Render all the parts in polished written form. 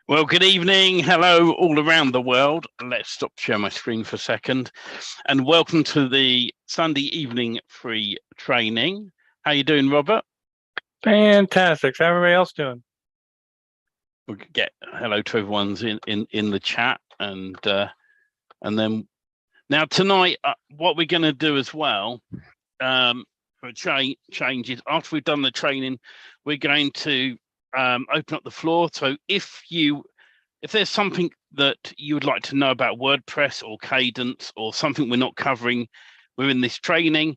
Well, good evening. Hello, all around the world. Let's stop sharing my screen for a second. And welcome to the Sunday evening free training. How you doing, Robert? Fantastic. How's everybody else doing? We'll get hello to everyone's in the chat, and then now tonight, what we're going to do as well for changes after we've done the training, we're going to open up the floor. So if there's something that you would like to know about WordPress or Kadence or something we're not covering within this training,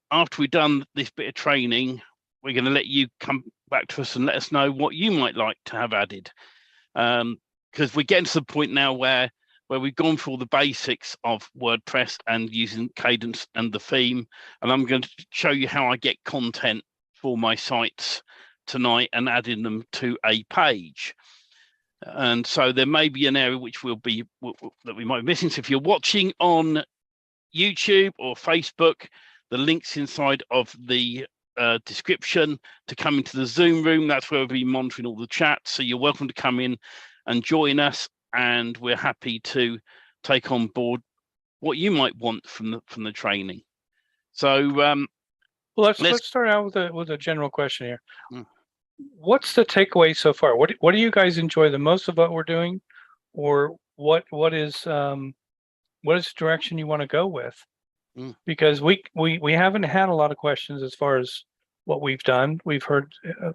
after we've done this bit of training, we're going to let you come back to us and let us know what you might like to have added. Because we're getting to the point now where we've gone through all the basics of WordPress and using Kadence and the theme. And I'm going to show you how I get content for my sites tonight and adding them to a page. And so there may be an area which that we might be missing. So if you're watching on YouTube or Facebook, the link's inside of the description to come into the Zoom room. That's where we'll be monitoring all the chats. So you're welcome to come in and join us, and we're happy to take on board what you might want from the training. So let's start out with a general question here. What's the takeaway so far? What do you guys enjoy the most of what we're doing, or what is the direction you want to go with? Because we haven't had a lot of questions as far as what we've done. We've heard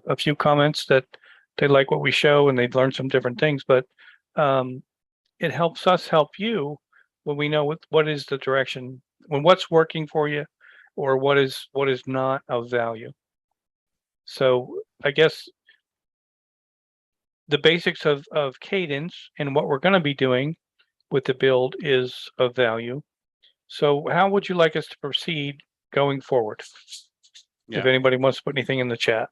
a few comments that they like what we show and they've learned some different things, but it helps us help you when we know what is the direction, when what's working for you, or what is not of value. So I guess the basics of Kadence and what we're going to be doing with the build is of value. So how would you like us to proceed going forward? Yeah. If anybody wants to put anything in the chat.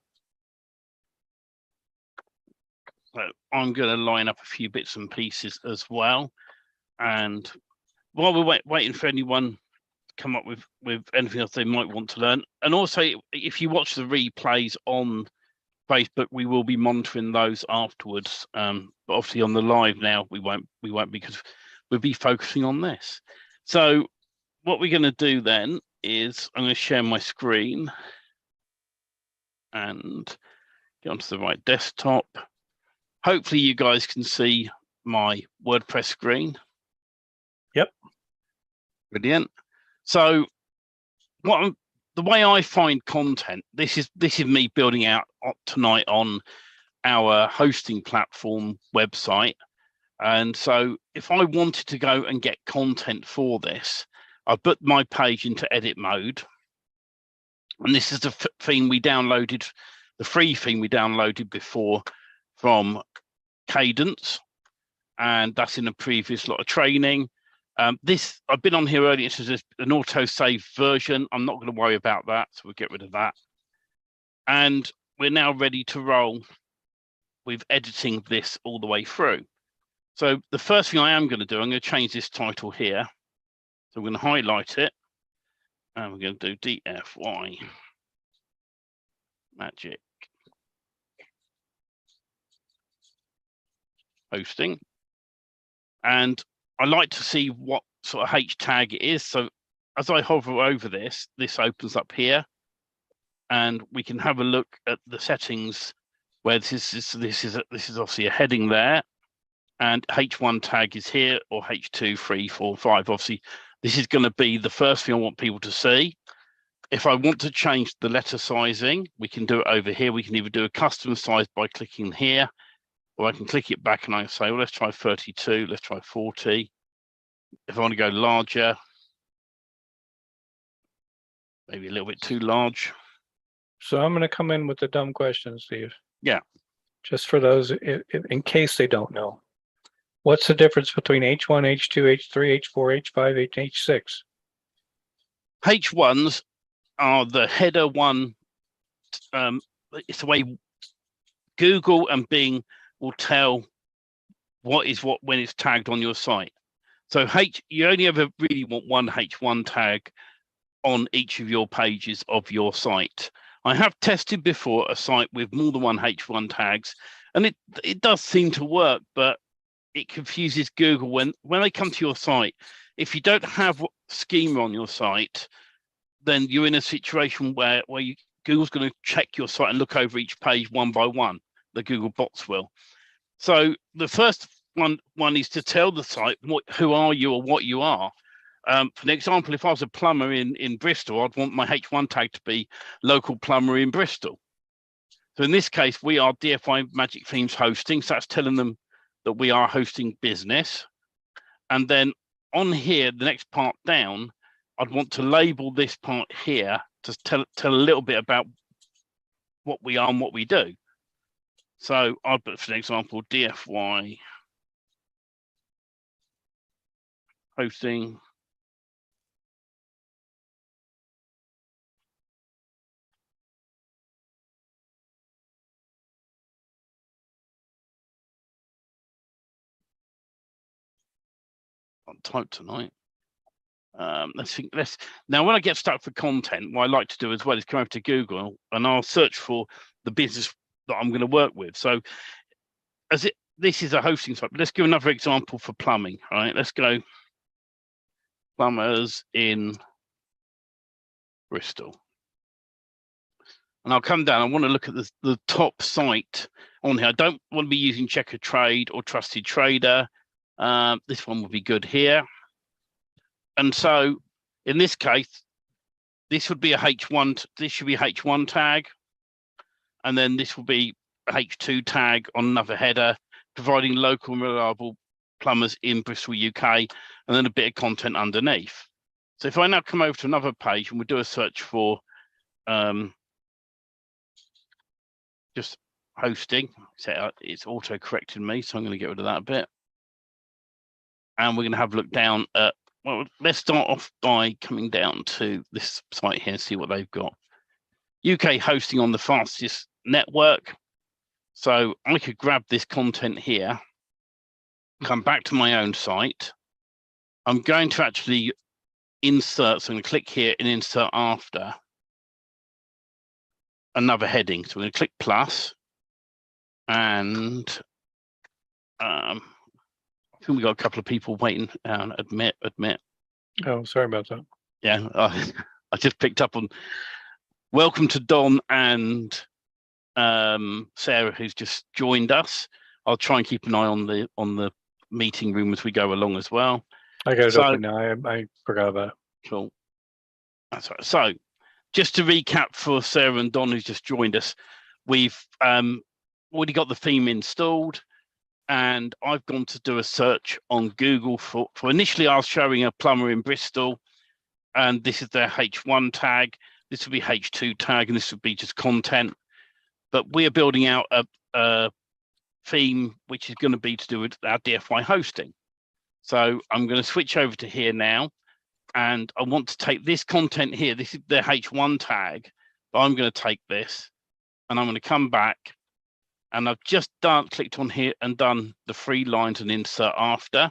So I'm going to line up a few bits and pieces as well. And while we're waiting for anyone to come up with anything else they might want to learn, and also if you watch the replays on Facebook, we will be monitoring those afterwards. But obviously on the live now, we won't because we'll be focusing on this. So what we're going to do then is I'm going to share my screen and get onto the right desktop. Hopefully you guys can see my WordPress screen. Yep. Brilliant. So the way I find content, this is me building out tonight on our hosting platform website. And so if I wanted to go and get content for this, I put my page into edit mode. And this is the theme we downloaded, the free theme we downloaded before from Kadence. And that's in a previous lot of training. I've been on here earlier. This is an auto-save version. I'm not going to worry about that, so we'll get rid of that. And we're now ready to roll with editing this all the way through. So the first thing I am going to do, I'm going to change this title here. So I'm going to highlight it, and we're going to do DFY magic hosting. And I like to see what sort of H tag it is. So as I hover over this opens up here, and we can have a look at the settings where this is obviously a heading there, and H1 tag is here, or H2, 3, 4, 5. Obviously, this is going to be the first thing I want people to see. If I want to change the letter sizing, we can do it over here. We can either do a custom size by clicking here, or I can click it back and I can say, well, let's try 32, let's try 40. If I want to go larger, maybe a little bit too large. So I'm going to come in with the dumb question, Steve. Yeah. Just for those, in case they don't know. What's the difference between H1, H2, H3, H4, H5, H6? H1s are the header one. It's the way Google and Bing will tell what is what when it's tagged on your site. So you only ever really want one H1 tag on each of your pages of your site. I have tested before a site with more than one H1 tags, And it does seem to work, but it confuses Google when they come to your site. If you don't have schema on your site, then you're in a situation where Google's going to check your site and look over each page one by one. The Google bots will. So the first one is to tell the site who are you or what you are. For example, if I was a plumber in Bristol, I'd want my H1 tag to be local plumber in Bristol. So in this case, we are DFY Magic Themes hosting. So that's telling them that we are hosting business. And then on here, the next part down, I'd want to label this part here to tell a little bit about what we are and what we do. So I'd put, for example, DFY hosting. On type tonight. Now when I get stuck for content, what I like to do as well is come over to Google and I'll search for the business that I'm going to work with. So this is a hosting site, but let's give another example for plumbing. All right, let's go plumbers in Bristol. And I'll come down. I want to look at the top site on here. I don't want to be using Checker Trade or Trusted Trader. This one would be good here. And so in this case, this would be a H1. This should be H1 tag. And then this will be a H2 tag on another header, providing local and reliable plumbers in Bristol, UK, and then a bit of content underneath. So if I now come over to another page and we'll do a search for just hosting, it's auto corrected me, so I'm going to get rid of that a bit. And we're going to have a look down at, well, let's start off by coming down to this site here and see what they've got. UK hosting on the fastest network. So I could grab this content here, come back to my own site. I'm going to actually insert, so I'm going to click here and insert after another heading. So we're going to click plus, and I think we got a couple of people waiting. Admit. Oh, sorry about that. Yeah, I just picked up on. Welcome to Don and Sarah, who's just joined us. I'll try and keep an eye on the meeting room as we go along as well. I got it open now. I forgot about it. Cool. That's right. So just to recap for Sarah and Don, who's just joined us, we've already got the theme installed, and I've gone to do a search on Google for initially I was showing a plumber in Bristol, and this is their H1 tag. This would be H2 tag, and this would be just content. But we are building out a theme which is going to be to do with our DFY hosting. So I'm going to switch over to here now, and I want to take this content here. This is the H1 tag, but I'm going to take this and I'm going to come back, and I've just clicked on here and done the 3 lines and insert after.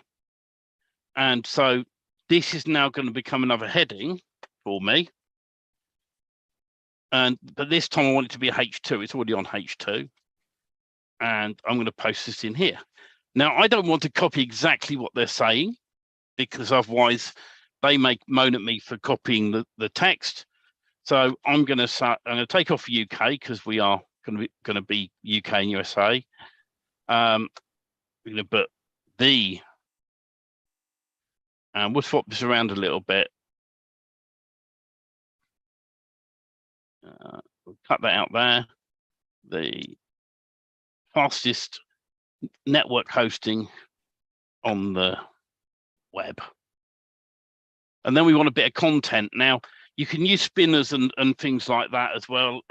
And so this is now going to become another heading for me. But this time I want it to be a H2. It's already on H2. And I'm going to post this in here. Now, I don't want to copy exactly what they're saying, because otherwise they may moan at me for copying the text. So I'm going to take off UK, because we are going to be UK and USA. We're going to put and we'll swap this around a little bit. We'll cut that out there. The fastest network hosting on the web. And then we want a bit of content. Now, you can use spinners and things like that as well.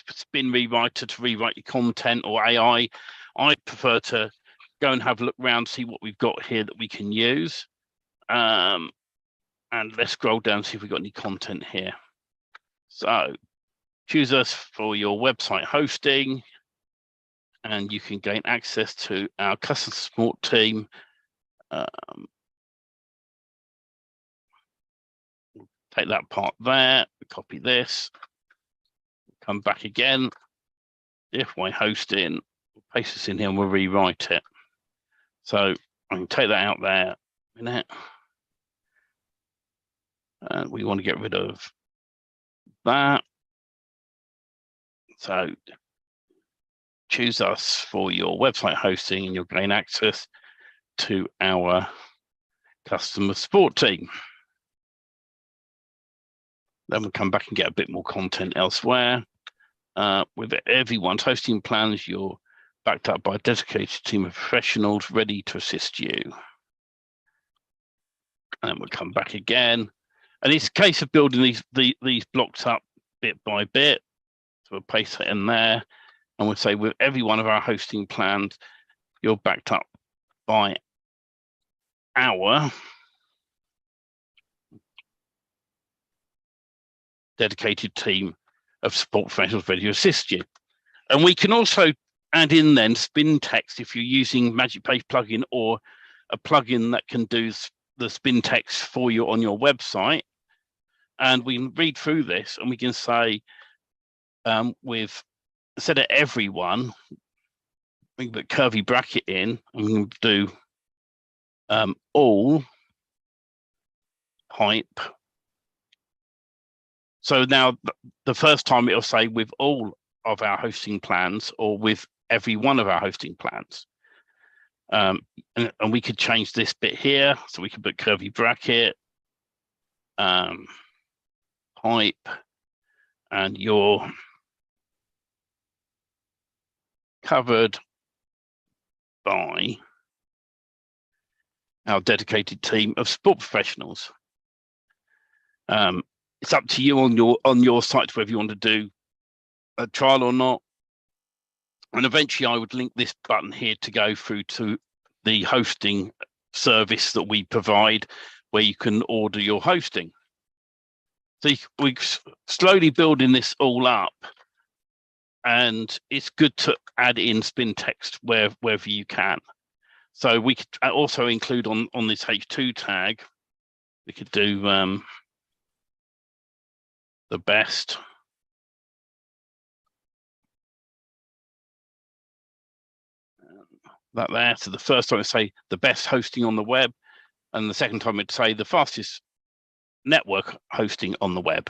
Spin rewriter to rewrite your content, or AI. I prefer to go and have a look around, see what we've got here that we can use. And let's scroll down, see if we've got any content here. So choose us for your website hosting, and you can gain access to our customer support team. Take that part there, copy this, come back again, DFY hosting, paste this in here and we'll rewrite it. So I can take that out there a minute. And we want to get rid of that. So choose us for your website hosting and you'll gain access to our customer support team. Then we'll come back and get a bit more content elsewhere. With everyone's hosting plans, you're backed up by a dedicated team of professionals ready to assist you. And we'll come back again. And it's a case of building these blocks up bit by bit. So we'll paste it in there. And we'll say with every one of our hosting plans, you're backed up by our dedicated team of support professionals ready to assist you. And we can also add in then spin text if you're using Magic Page plugin or a plugin that can do the spin text for you on your website. And we can read through this and we can say with instead of everyone, we can put curvy bracket in and we can do all hype. So now the first time it'll say with all of our hosting plans or with every one of our hosting plans. And we could change this bit here. So we could put curvy bracket, hype, and you're covered by our dedicated team of support professionals. It's up to you on your site whether you want to do a trial or not. And eventually I would link this button here to go through to the hosting service that we provide where you can order your hosting. So we're slowly building this all up. And it's good to add in spin text wherever you can. So we could also include on this H2 tag, we could do the best. That there. So the first time it'd say the best hosting on the web, and the second time it'd say the fastest network hosting on the web.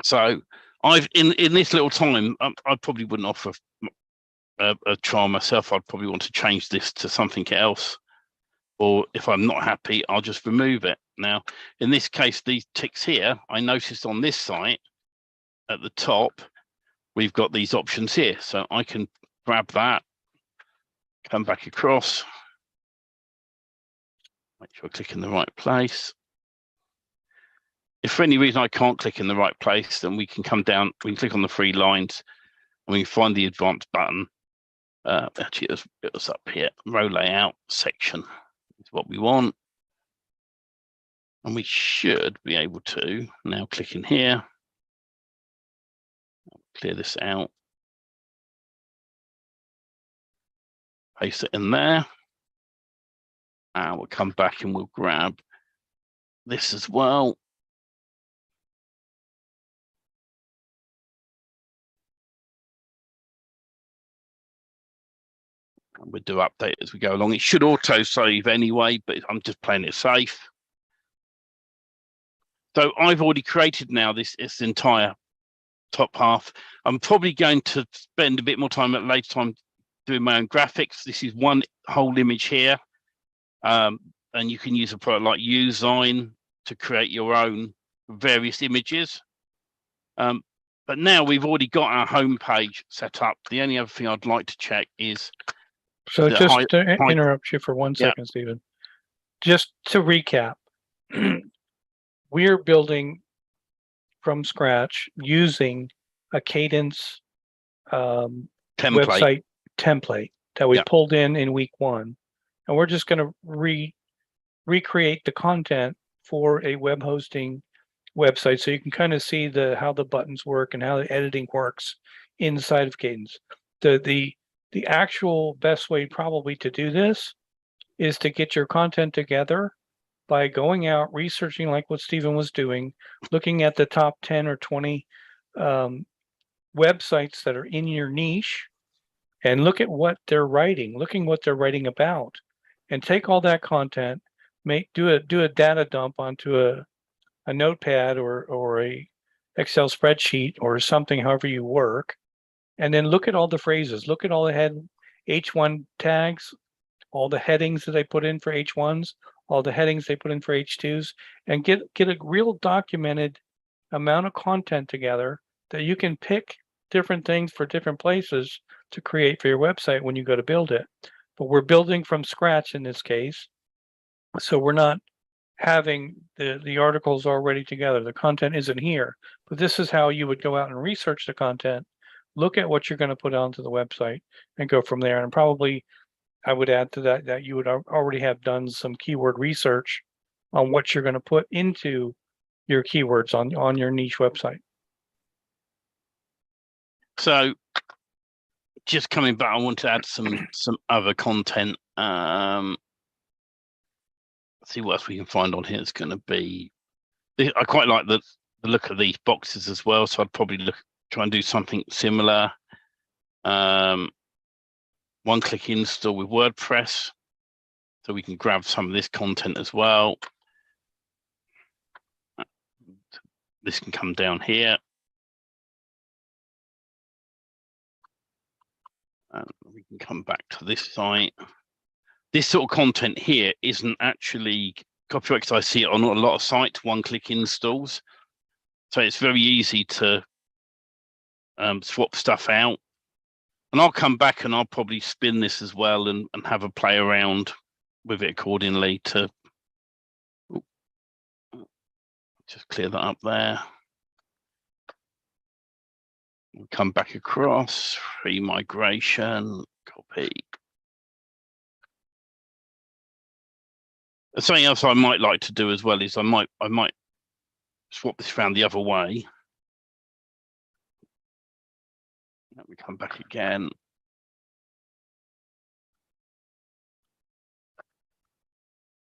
So I've in this little time, I probably wouldn't offer a trial myself. I'd probably want to change this to something else, or if I'm not happy, I'll just remove it. Now, in this case, these ticks here, I noticed on this site at the top, we've got these options here. So I can grab that, come back across, make sure I click in the right place. If for any reason I can't click in the right place, then we can come down, we can click on the three lines and we can find the advanced button. Actually, it was up here, row layout section is what we want. And we should be able to now click in here, clear this out, paste it in there. And we'll come back and we'll grab this as well. And we'll do update as we go along. It should auto save anyway, but I'm just playing it safe. So I've already created now this entire top half. I'm probably going to spend a bit more time at a later time doing my own graphics. This is one whole image here. And you can use a product like Usign to create your own various images. But now we've already got our home page set up. The only other thing I'd like to check is. So just to interrupt you for 1 second, Stephen, just to recap, we're building from scratch using a Kadence website template that we pulled in week 1. And we're just going to recreate the content for a web hosting website. So you can kind of see how the buttons work and how the editing works inside of Kadence. The actual best way probably to do this is to get your content together by going out, researching like what Stephen was doing, looking at the top 10 or 20 websites that are in your niche and look at what they're writing, looking what they're writing about, and take all that content, do a data dump onto a notepad or a Excel spreadsheet or something, however you work, and then look at all the phrases, look at all the H1 tags, all the headings that they put in for H1s, all the headings they put in for H2s, and get a real documented amount of content together that you can pick different things for different places to create for your website when you go to build it. But we're building from scratch in this case, so we're not having the articles already together. The content isn't here, but this is how you would go out and research the content, look at what you're going to put onto the website, and go from there. And probably I would add to that you would already have done some keyword research on what you're going to put into your keywords on your niche website. So just coming back, I want to add some other content. See what else we can find on here. It's going to be, I quite like the look of these boxes as well, so I'd probably try and do something similar. One-click install with WordPress, so we can grab some of this content as well. This can come down here. And we can come back to this site. This sort of content here isn't actually copyright, because I see it on a lot of sites, one-click installs. So it's very easy to swap stuff out. And I'll come back and I'll probably spin this as well and have a play around with it accordingly to just clear that up there. We'll come back across, free migration, copy. Something else I might like to do as well is I might swap this around the other way. Let me come back again.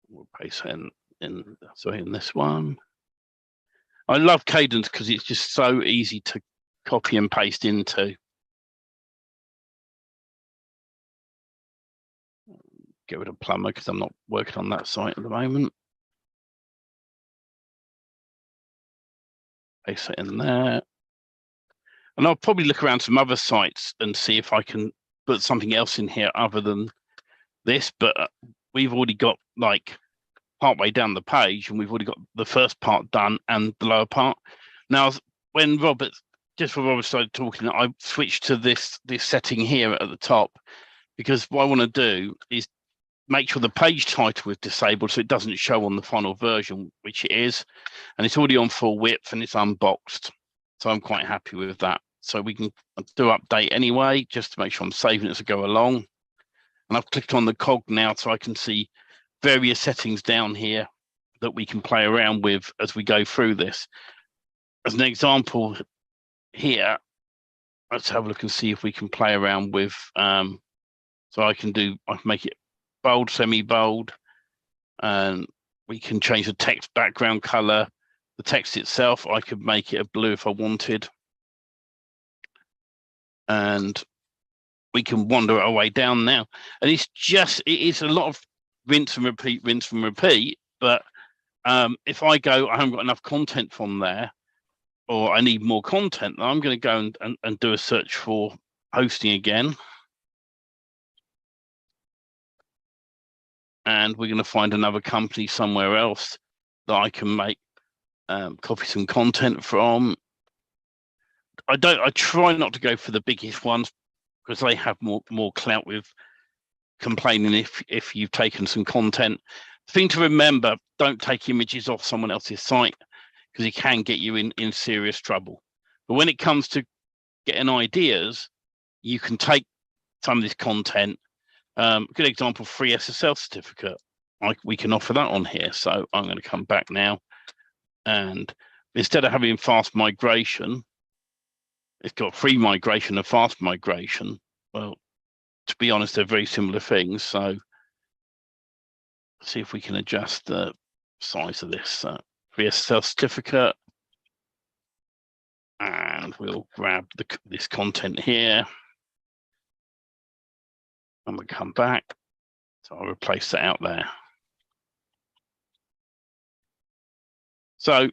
We'll paste in this one. I love Kadence because it's just so easy to copy and paste into. Get rid of Plumber because I'm not working on that site at the moment. Paste it in there. And I'll probably look around some other sites and see if I can put something else in here other than this. But we've already got like partway down the page and we've already got the first part done and the lower part. Now, when Robert started talking, I switched to this setting here at the top, because what I want to do is make sure the page title is disabled so it doesn't show on the final version, which it is, and it's already on full width and it's unboxed. So I'm quite happy with that. So we can do update anyway, just to make sure I'm saving it as I go along. And I've clicked on the cog now so I can see various settings down here that we can play around with as we go through this. As an example here, let's have a look and see if we can play around with, so I can make it bold, semi-bold, and we can change the text background color. The text itself, I could make it a blue if I wanted. And we can wander our way down now. And it is a lot of rinse and repeat, but if I go, I haven't got enough content from there, or I need more content, I'm going to go and do a search for hosting again. And we're going to find another company somewhere else that I can make copy some content from. I try not to go for the biggest ones because they have more clout with complaining if you've taken some content. The thing to remember, don't take images off someone else's site because it can get you in serious trouble. But when it comes to getting ideas, you can take some of this content. Good example, free SSL certificate. We can offer that on here. So I'm going to come back now, and instead of having fast migration, it's got free migration and fast migration. Well, to be honest, they're very similar things. So let's see if we can adjust the size of this free SSL certificate. and we'll grab this content here, and we'll come back. So I'll replace that out there. So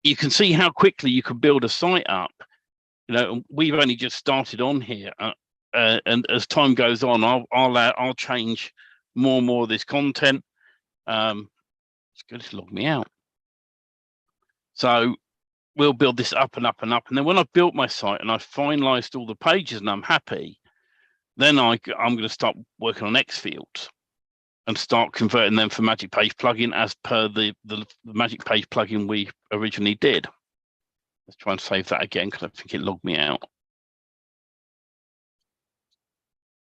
you can see how quickly you can build a site up. You know, we've only just started on here, and as time goes on, I'll change more and more of this content. It's good to log me out. So we'll build this up and up and up, and then when I've built my site and I've finalized all the pages and I'm happy, then I'm going to start working on X fields and start converting them for Magic Page plugin as per the Magic Page plugin we originally did. Let's try and save that again because I think it logged me out.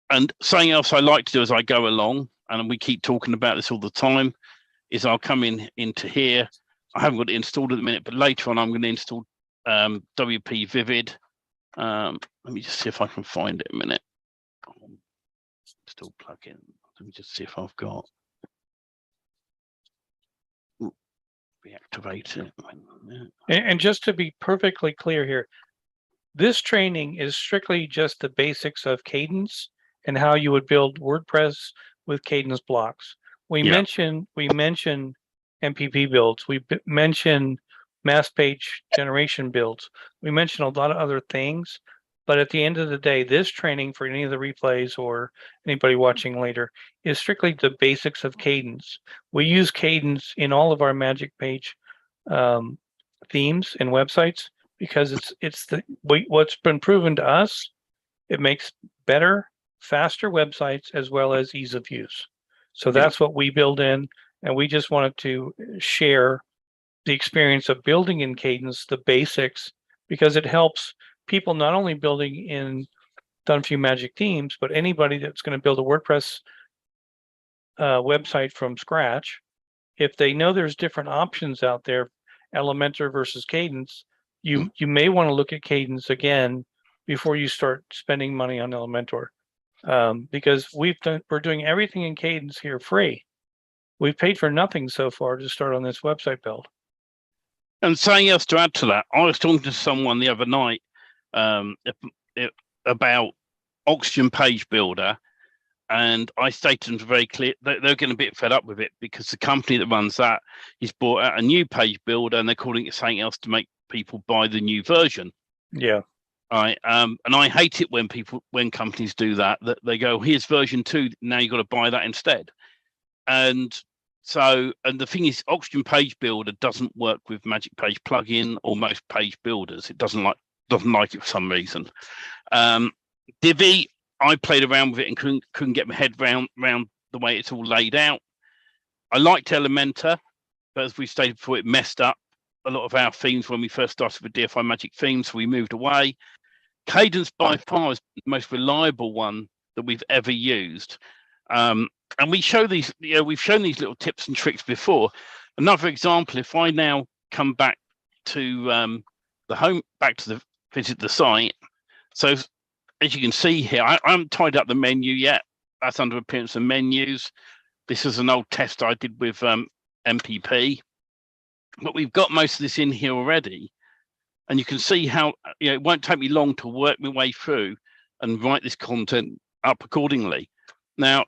And something else I like to do as I go along, and we keep talking about this all the time, is I'll come into here. I haven't got it installed at the minute, but later on I'm going to install WP Vivid. Let me just see if I can find it a minute. Install plugin. Let me just see if I've got. Reactivate it. And just to be perfectly clear here, this training is strictly just the basics of Kadence and how you would build WordPress with Kadence blocks. We mentioned MPP builds. We mentioned mass page generation builds. We mentioned a lot of other things, but at the end of the day, this training for any of the replays or anybody watching later is strictly the basics of Kadence. We use Kadence in all of our Magic Page themes and websites because what's been proven to us. It makes better, faster websites as well as ease of use. So that's what we build in, and we just wanted to share the experience of building in Kadence, the basics, because it helps people not only building in Done For You Magic themes, but anybody that's going to build a WordPress website from scratch. If they know there's different options out there, Elementor versus Kadence, you may want to look at Kadence again before you start spending money on Elementor, because we're doing everything in Kadence here free. We've paid for nothing so far to start on this website build. And something else to add to that, I was talking to someone the other night about Oxygen Page Builder, and I stated to them very clear that they're getting a bit fed up with it because the company that runs that is bought out a new page builder and they're calling it something else to make people buy the new version. Yeah. Right. And I hate it when companies do that they go, here's version 2, now you've got to buy that instead. And the thing is, Oxygen Page Builder doesn't work with Magic Page plugin or most page builders. It doesn't like it for some reason. Divi, I played around with it and couldn't get my head around the way it's all laid out. I liked Elementor, but as we stated before, it messed up a lot of our themes when we first started with DFY Magic themes, so we moved away. Kadence by far is the most reliable one that we've ever used. And we show these, we've shown these little tips and tricks before. Another example, if I now come back to visit the site. So as you can see here, I haven't tied up the menu yet. That's under appearance and menus. This is an old test I did with MPP, but we've got most of this in here already. And you can see how it won't take me long to work my way through and write this content up accordingly. Now,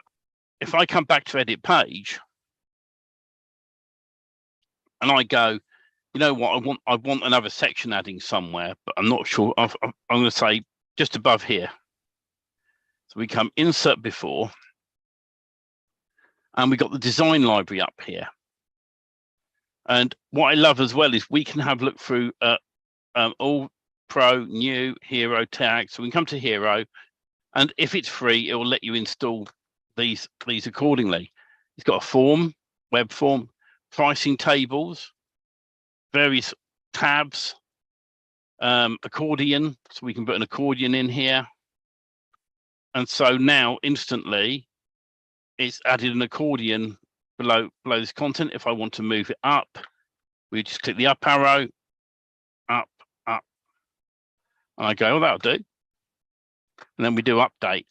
if I come back to edit page and I go, you know what, I want another section adding somewhere, but I'm not sure. I'm going to say just above here. So we come insert before, and we got the design library up here. And what I love as well is we can have a look through all pro, new, hero tags. So we can come to hero, and if it's free, it will let you install these accordingly. It's got a form, web form, pricing tables, various tabs, accordion, so we can put an accordion in here. And so now instantly it's added an accordion below this content. If I want to move it up, we just click the up arrow, up, and I go, oh, that'll do. And then we do update.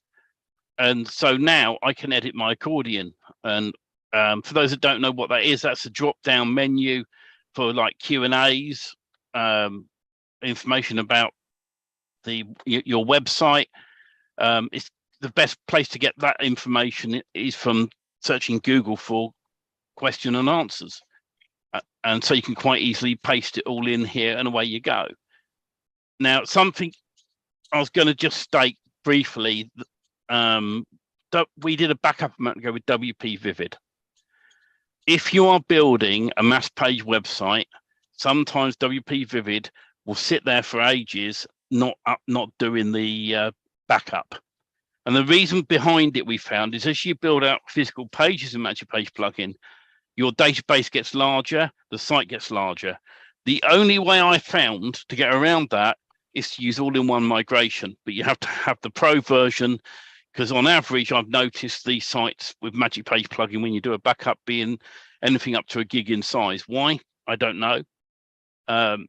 And so now I can edit my accordion. And for those that don't know what that is, that's a drop-down menu for like Q&As, information about your website, it's the best place to get that information is from searching Google for question and answers. And so you can quite easily paste it all in here and away you go. Now, something I was going to just state briefly, we did a backup a month ago with WP Vivid. If you are building a mass page website, sometimes WP Vivid will sit there for ages, not doing the backup. And the reason behind it, we found, is as you build out physical pages in Magic Page plugin, your database gets larger, the site gets larger. The only way I found to get around that is to use all-in-one migration, but you have to have the pro version, because on average, I've noticed these sites with Magic Page plugin, when you do a backup, being anything up to a gig in size. Why? I don't know. And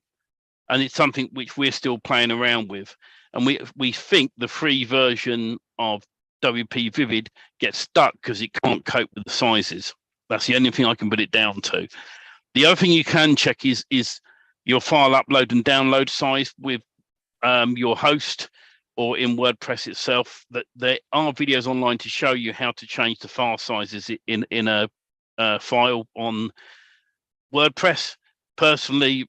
it's something which we're still playing around with. And we think the free version of WP Vivid gets stuck because it can't cope with the sizes. That's the only thing I can put it down to. The other thing you can check is your file upload and download size with your host or in WordPress itself. That there are videos online to show you how to change the file sizes in a file on WordPress. Personally,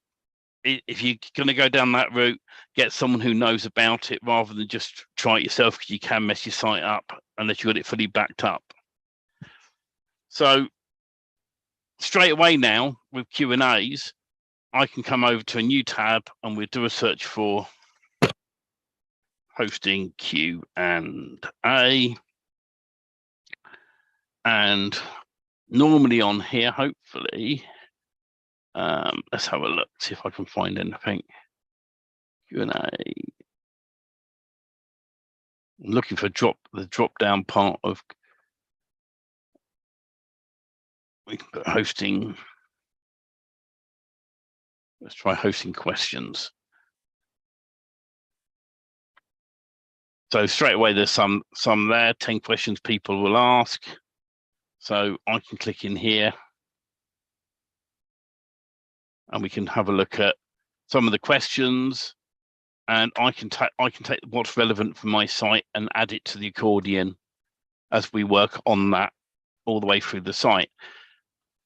if you're going to go down that route, get someone who knows about it rather than just try it yourself, because you can mess your site up unless you got it fully backed up. So straight away now with Q&As, I can come over to a new tab and we'll do a search for hosting Q&A. And normally on here, hopefully, let's have a look, see if I can find anything. Q&A. I'm looking for the drop down part of, we can put hosting. Let's try hosting questions. So straight away, there's some there, 10 questions people will ask. So I can click in here and we can have a look at some of the questions, and I can take what's relevant for my site and add it to the accordion as we work on that all the way through the site.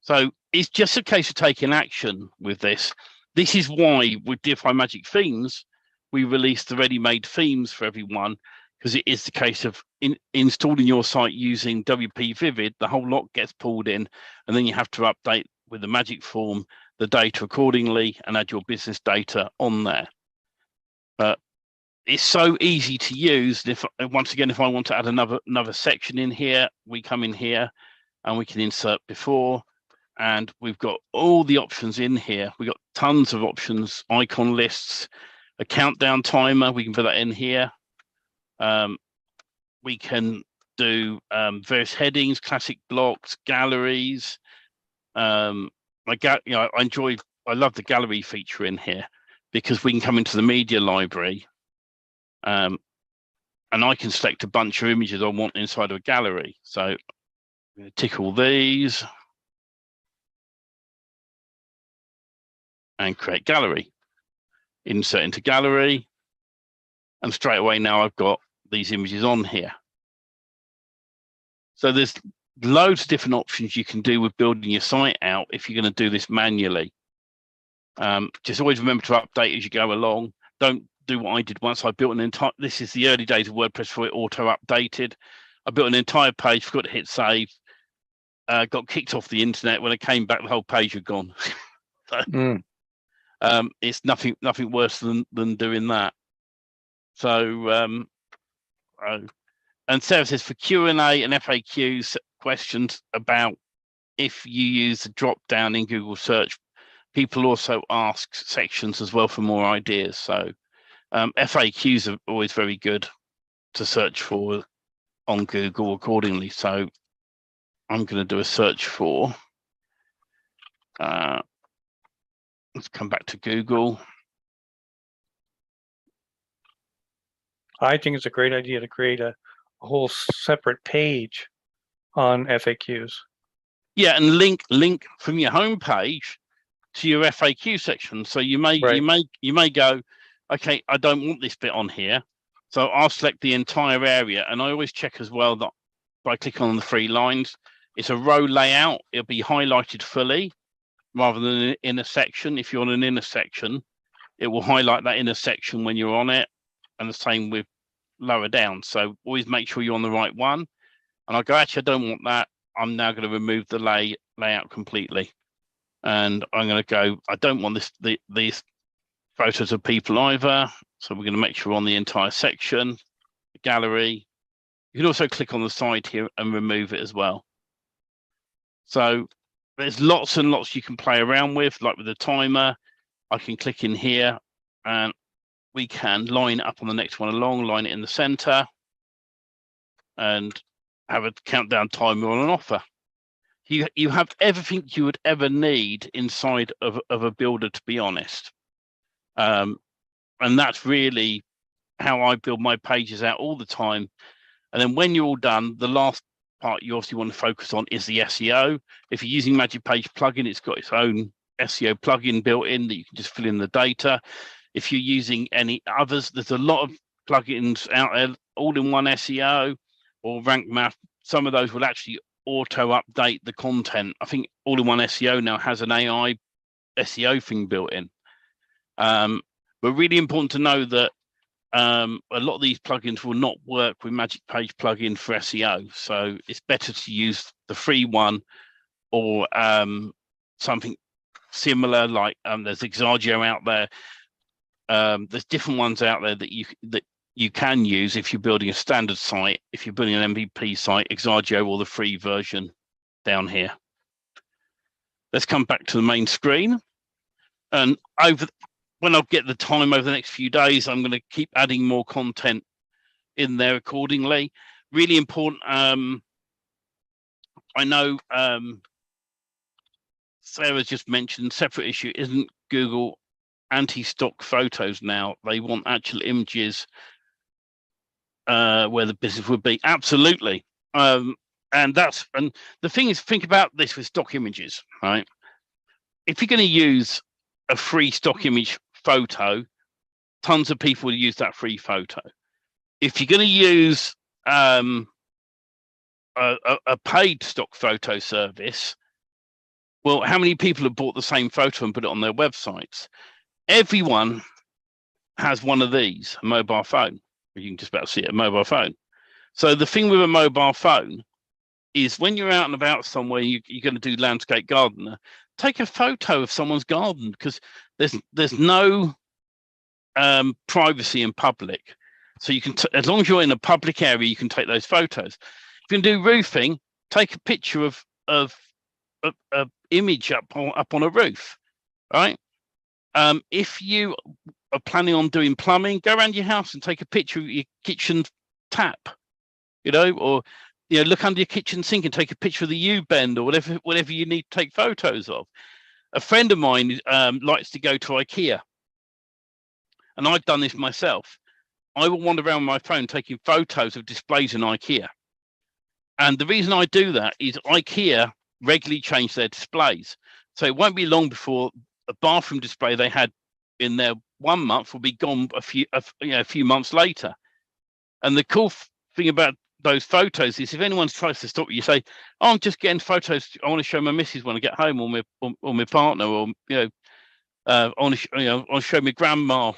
So it's just a case of taking action with this. This is why with DFY Magic Themes, we release the ready-made themes for everyone, because it is the case of installing your site using WP Vivid. The whole lot gets pulled in, and then you have to update with the Magic form the data accordingly and add your business data on there. But it's so easy to use. If once again, if I want to add another section in here, we come in here and we can insert before, and we've got all the options in here. We've got tons of options, icon lists, a countdown timer. We can put that in here. We can do various headings, classic blocks, galleries. I love the gallery feature in here, because we can come into the media library and I can select a bunch of images I want inside of a gallery. So I'm going to tick all these and create gallery, insert into gallery, and straight away now I've got these images on here. So there's loads of different options you can do with building your site out if you're going to do this manually. Just always remember to update as you go along. Don't do what I did once. I built an entire, this is the early days of WordPress before it auto updated. I built an entire page, forgot to hit save, got kicked off the internet. When I came back, the whole page had gone. So, it's nothing worse than doing that. So and Sarah says for Q&A and FAQs questions about if you use the drop down in Google search, people also ask sections as well for more ideas. So FAQs are always very good to search for on Google accordingly. So I'm going to do a search for, let's come back to Google. I think it's a great idea to create a whole separate page on FAQs. Yeah, and link from your home page to your FAQ section. So you may you may go, okay, I don't want this bit on here. So I'll select the entire area, and I always check as well that by clicking on the 3 lines, it's a row layout. It'll be highlighted fully rather than in a section. If you're on an inner section, it will highlight that inner section when you're on it, and the same with lower down. So always make sure you're on the right one. And I go, actually, I don't want that. I'm now going to remove the layout completely. And I'm going to go, I don't want these photos of people either. So we're going to make sure we're on the entire section, the gallery. You can also click on the side here and remove it as well. So there's lots and lots you can play around with, like with the timer. I can click in here and we can line up on the next one along, line it in the center, and have a countdown timer on an offer. You have everything you would ever need inside of a builder, to be honest. And that's really how I build my pages out all the time. And then when you're all done, the last part you obviously want to focus on is the SEO. If you're using Magic Page plugin, it's got its own SEO plugin built in that you can just fill in the data. If you're using any others, there's a lot of plugins out there, all-in-one SEO or Rank Math. Some of those will actually auto update the content. I think all-in-one SEO now has an AI SEO thing built in. But really important to know that a lot of these plugins will not work with Magic Page plugin for SEO. So it's better to use the free one or something similar, like there's Exagio out there. There's different ones out there that you can use if you're building a standard site. If you're building an MVP site, Exagio or the free version down here. Let's come back to the main screen. And when I get the time over the next few days, I'm going to keep adding more content in there accordingly. Really important. I know Sarah's just mentioned, separate issue, isn't Google anti-stock photos now? They want actual images where the business would be. Absolutely. And the thing is, think about this with stock images, right? If you're going to use a free stock image photo, tons of people will use that free photo. If you're going to use a paid stock photo service, well, how many people have bought the same photo and put it on their websites? Everyone has one of these, a mobile phone. You can just about see it, a mobile phone. So the thing with a mobile phone is when you're out and about somewhere, you're going to do landscape gardener, take a photo of someone's garden, because there's no privacy in public. So you can, as long as you're in a public area, you can take those photos. If you can do roofing, take a picture of a image up on a roof, right? If you are planning on doing plumbing, go around your house and take a picture of your kitchen tap, or look under your kitchen sink and take a picture of the U-bend or whatever you need to take photos of. A friend of mine likes to go to IKEA, and I've done this myself. I will wander around my phone taking photos of displays in IKEA. And the reason I do that is IKEA regularly change their displays. So it won't be long before a bathroom display they had in there 1 month will be gone a few months later. And the cool thing about those photos is if anyone tries to stop you, say, "Oh, I'm just getting photos. I want to show my missus when I get home, or my partner, or I want to show my grandma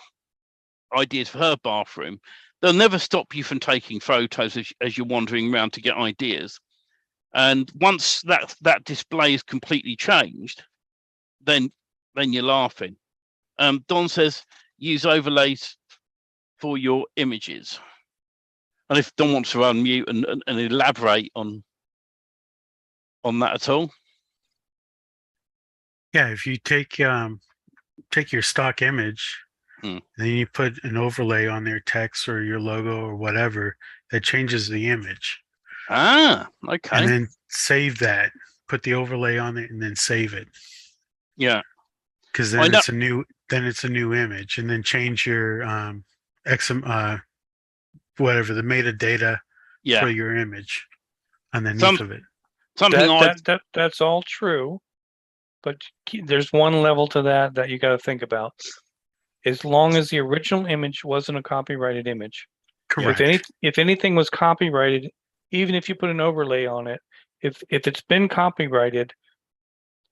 ideas for her bathroom." They'll never stop you from taking photos as you're wandering around to get ideas. And once that display is completely changed, then you're laughing. Don says use overlays for your images. And if Don wants to unmute and elaborate on that at all. Yeah, if you take your stock image, then you put an overlay on their text or your logo or whatever that changes the image. Ah, okay. And then save that, put the overlay on it, and then save it. Yeah. Because then it's a new image, and then change your whatever the metadata for your image underneath of it. That's all true, but there's one level to that you got to think about. as long as the original image wasn't a copyrighted image. Correct. If anything was copyrighted, even if you put an overlay on it, if it's been copyrighted,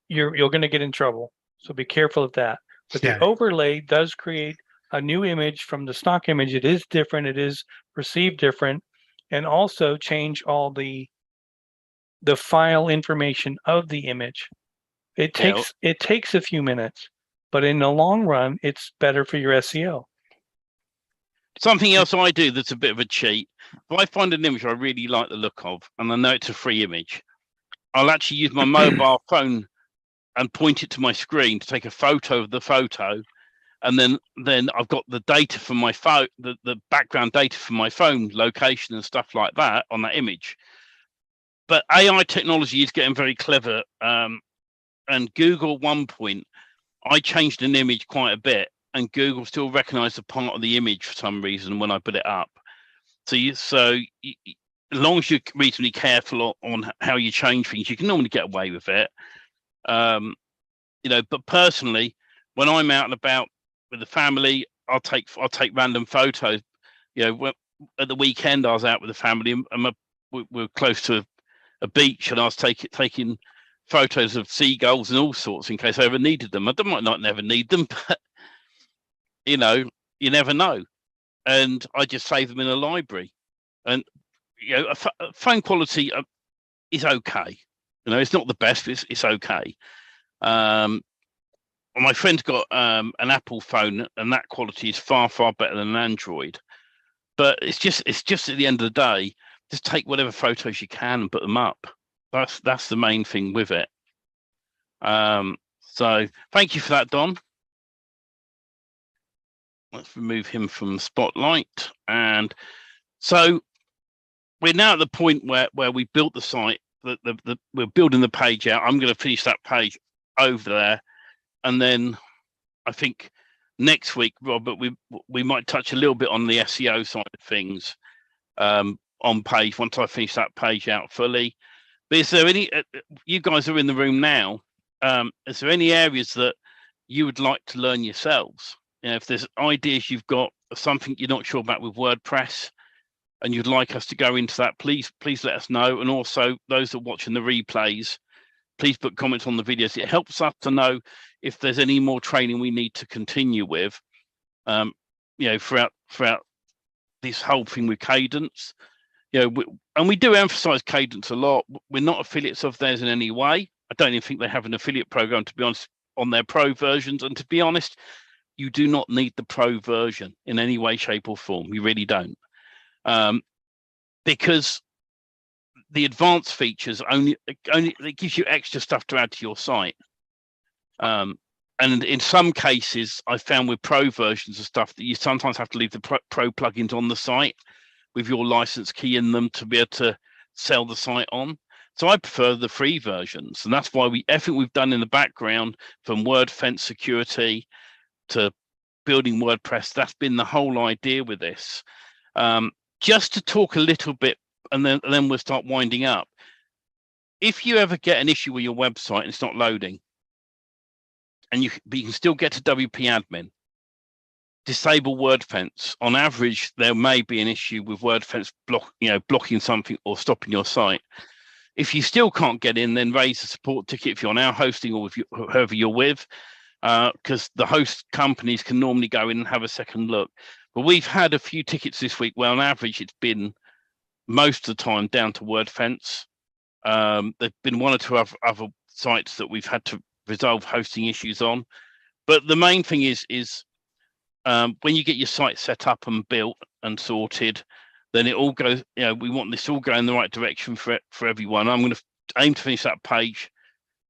you're going to get in trouble. So be careful of that. But Yeah. the overlay does create a new image from the stock image. It is different. It is perceived different, and also change all the file information of the image. It takes a few minutes, but in the long run, it's better for your SEO. Something else I do that's a bit of a cheat. If I find an image I really like the look of, and I know it's a free image, I'll actually use my mobile phone and point it to my screen to take a photo of the photo, and then I've got the data from my phone, the background data from my phone, location and stuff like that on that image. But AI technology is getting very clever, and Google at one point, I changed an image quite a bit, and Google still recognised a part of the image for some reason when I put it up. So as long as you're reasonably careful on how you change things, you can normally get away with it. But personally, when I'm out and about with the family, I'll take random photos. At the weekend I was out with the family, and we're close to a beach, and I was taking photos of seagulls and all sorts in case I ever needed them. I might not never need them, but you never know. And I just save them in a library. And phone quality is okay. It's not the best, but it's okay. My friend's got an Apple phone, and that quality is far better than an Android. But it's just at the end of the day, just take whatever photos you can and put them up. That's the main thing with it. So thank you for that, Don. Let's remove him from the spotlight. And so we're now at the point where we built the site. We're building the page out. I'm going to finish that page over there, and then I think next week, Robert, we might touch a little bit on the SEO side of things on page once I finish that page out fully. But is there any? You guys are in the room now. Is there any areas that you would like to learn yourselves? If there's ideas you've got, or something you're not sure about with WordPress, and you'd like us to go into that, please let us know. And also those that are watching the replays, please put comments on the videos. It helps us to know if there's any more training we need to continue with, throughout this whole thing with Kadence. And we do emphasize Kadence a lot. We're not affiliates of theirs in any way. I don't even think they have an affiliate program, to be honest, on their pro versions. And to be honest, you do not need the pro version in any way, shape or form. You really don't. Because the advanced features only it gives you extra stuff to add to your site. And in some cases, I found with pro versions of stuff that you sometimes have to leave the pro plugins on the site with your license key in them to be able to sell the site on. So I prefer the free versions, and that's why everything we've done in the background, from WordFence security to building WordPress, that's been the whole idea with this. Just to talk a little bit, and then we'll start winding up. If you ever get an issue with your website and it's not loading, but you can still get to WP admin, disable WordFence. On average, there may be an issue with WordFence blocking something or stopping your site. If you still can't get in, then raise a support ticket if you're on our hosting or with whoever you're with, because the host companies can normally go in and have a second look. But we've had a few tickets this week where on average it's been most of the time down to WordFence. There've been one or two other sites that we've had to resolve hosting issues on. But the main thing is when you get your site set up and built and sorted, then it all goes, we want this all going in the right direction for everyone. I'm going to aim to finish that page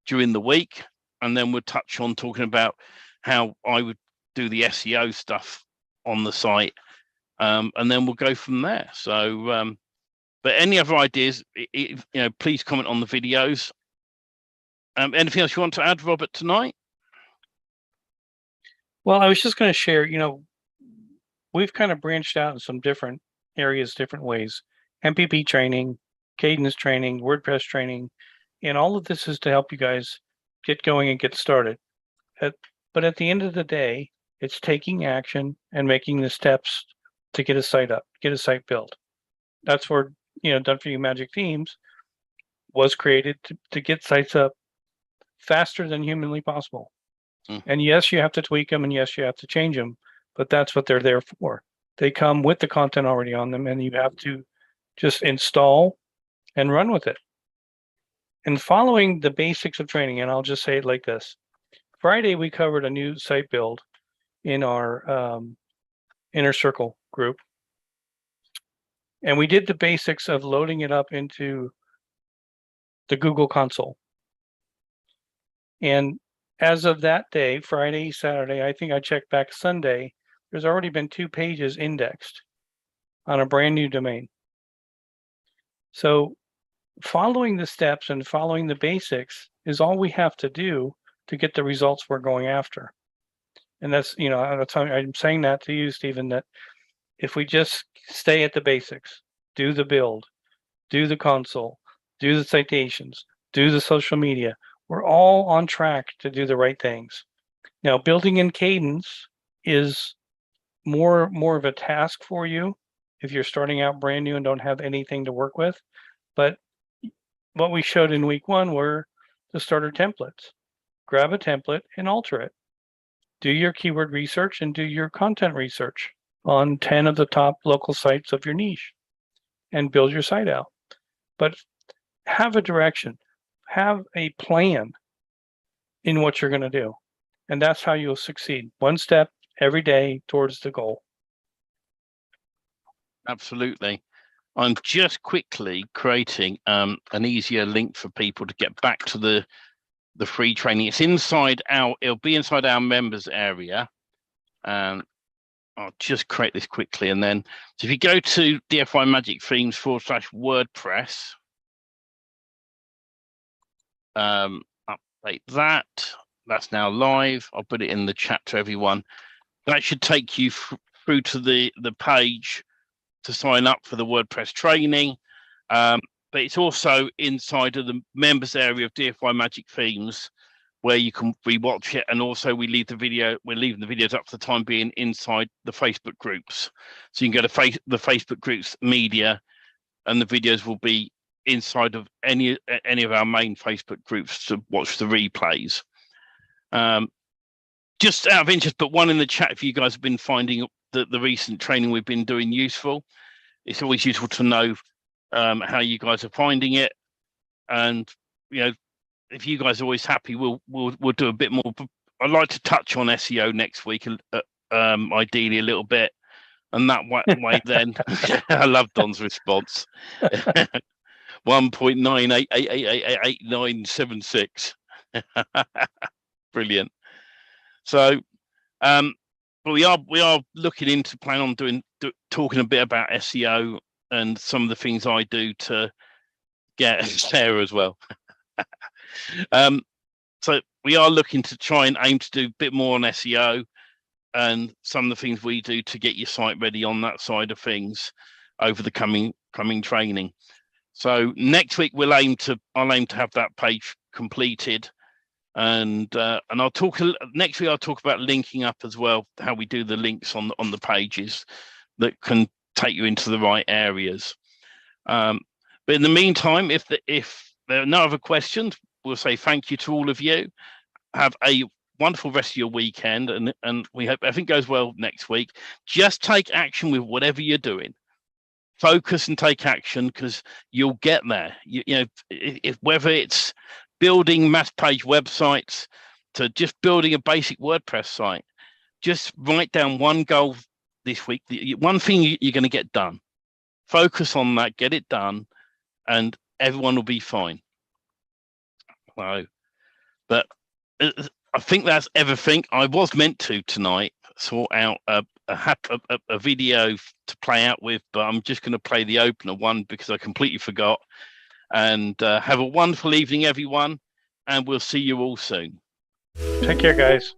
during the week, and then we'll touch on talking about how I would do the SEO stuff on the site, and then we'll go from there. So, but any other ideas, please comment on the videos. Anything else you want to add, Robert, tonight? Well, I was just going to share, we've kind of branched out in some different areas, different ways. MPP training, Kadence training, WordPress training, and all of this is to help you guys get going and get started. But at the end of the day, It's taking action and making the steps to get a site up, get a site built. That's where, Done For You Magic Themes was created to get sites up faster than humanly possible. And yes, you have to tweak them, and yes, you have to change them, but that's what they're there for. They come with the content already on them, and you have to just install and run with it. And following the basics of training, and I'll just say it like this. Friday, we covered a new site build in our Inner Circle group. And we did the basics of loading it up into the Google console. And as of that day, Friday, Saturday, I think I checked back Sunday, there's already been 2 pages indexed on a brand new domain. So following the steps and following the basics is all we have to do to get the results we're going after. And that's, I'm saying that to you, Stephen, that if we just stay at the basics, do the build, do the console, do the citations, do the social media, we're all on track to do the right things. Now, building in Kadence is more of a task for you if you're starting out brand new and don't have anything to work with. But what we showed in week 1 were the starter templates. Grab a template and alter it. Do your keyword research and do your content research on 10 of the top local sites of your niche and build your site out. But have a direction, have a plan in what you're going to do. And that's how you'll succeed. One step every day towards the goal. Absolutely. I'm just quickly creating an easier link for people to get back to the free training. It's it'll be inside our members area. And I'll just create this quickly. And then, so if you go to DFY Magic Themes /WordPress, update that. That's now live. I'll put it in the chat to everyone. That should take you through to the page to sign up for the WordPress training. But it's also inside of the members area of DFY Magic Themes where you can rewatch it. And also we're leaving the videos up for the time being inside the Facebook groups. So you can go to the Facebook groups media, and the videos will be inside of any of our main Facebook groups to watch the replays. Just out of interest, but one in the chat, if you guys have been finding the recent training we've been doing useful, it's always useful to know how you guys are finding it. And if you guys are always happy, we'll do a bit more. I'd like to touch on SEO next week, ideally a little bit, and that way then I love Don's response. 1.98888976. Brilliant. So we are looking into plan on talking a bit about SEO and some of the things I do to get Sarah as well. So we are looking to try and aim to do a bit more on SEO and some of the things we do to get your site ready on that side of things over the coming training. So next week I'll aim to have that page completed, and I'll talk next week. I'll talk about linking up as well, how we do the links on the pages that can take you into the right areas. But in the meantime, if there are no other questions, we'll say thank you to all of you. Have a wonderful rest of your weekend, and we hope everything goes well next week. Just take action with whatever you're doing. Focus and take action, because you'll get there. If whether it's building mass page websites to just building a basic WordPress site, just write down one goal this week, one thing you're going to get done. Focus on that, get it done, and everyone will be fine. So, but I think that's everything. I was meant to tonight sort out a video to play out with, but I'm just going to play the opener one because I completely forgot. And have a wonderful evening, everyone, and we'll see you all soon. Take care, guys.